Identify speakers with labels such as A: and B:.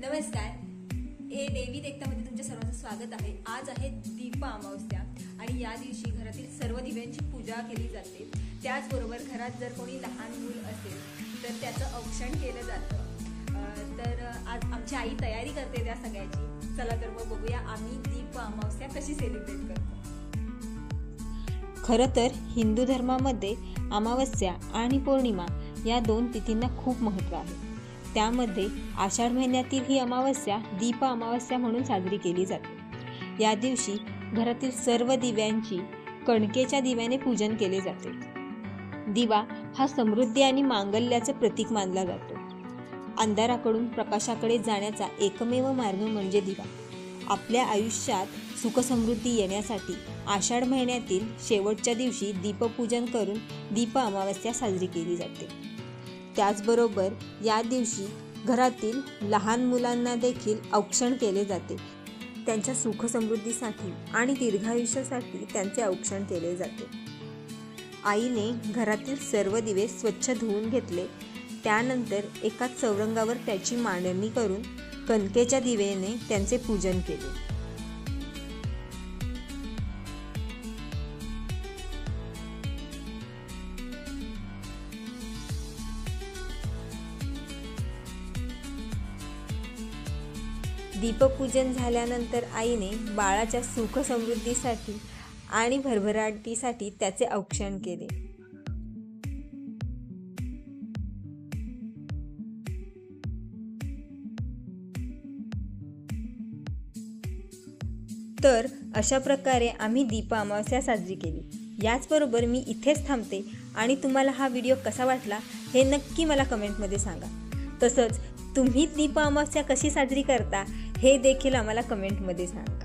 A: नमस्कार. देवी देखतामध्ये तुमच्या सर्वांचं स्वागत आहे. आज आहे दीप अमावस्या आणि या दिवशी घरातील सर्व दिव्यांची पूजा केली जाते. त्याचबरोबर घरात जर कोणी लहान मूल असेल तर त्याचं औक्षण केलं जातं. तर आज आमची आई तयारी करते त्या सगळ्याची. चला तर मग बघूया आम्ही दीप अमावस्या कशी सेलिब्रेट करतो.
B: खरं तर हिंदू धर्मामध्ये अमावस्या आणि पौर्णिमा या दोन तिथींना खूप महत्त्व आहे. त्यामध्ये आषाढ महिन्यातील ही अमावस्या दीप अमावस्या म्हणून साजरी केली जाते. या दिवशी घरातील सर्व दिव्यांची कणकेच्या दिव्याने पूजन केले जाते. दिवा हा समृद्धी आणि मांगल्याचं प्रतीक मानला जातो. अंधाराकडून प्रकाशाकडे जाण्याचा एकमेव मार्ग म्हणजे दिवा. आपल्या आयुष्यात सुखसमृद्धी येण्यासाठी आषाढ महिन्यातील शेवटच्या दिवशी दीपपूजन करून दीप अमावस्या साजरी केली जाते. त्याचबरोबर या दिवशी घरातील लहान मुलांना देखील औक्षण केले जाते. त्यांच्या सुखसमृद्धीसाठी आणि दीर्घायुष्यासाठी त्यांचे औक्षण केले जाते. आईने घरातील सर्व दिवे स्वच्छ धुवून घेतले. त्यानंतर एका चौरंगावर त्याची मांडणी करून कणकेच्या दिव्याने त्यांचे पूजन केले. दीपपूजन झाल्यानंतर आईने बाळाच्या सुख समृद्धीसाठी आणि भरभराटीसाठी त्याचे औक्षण केले. तर अशा प्रकारे आम्ही दीप अमावस्या साजरी केली. याचबरोबर मी इथेच थांबते आणि तुम्हाला हा व्हिडिओ कसा वाटला हे नक्की मला कमेंटमध्ये सांगा. तसंच तुम्ही दीप अमावस्या कशी साजरी करता हे देखील आम्हाला कमेंटमध्ये सांगा.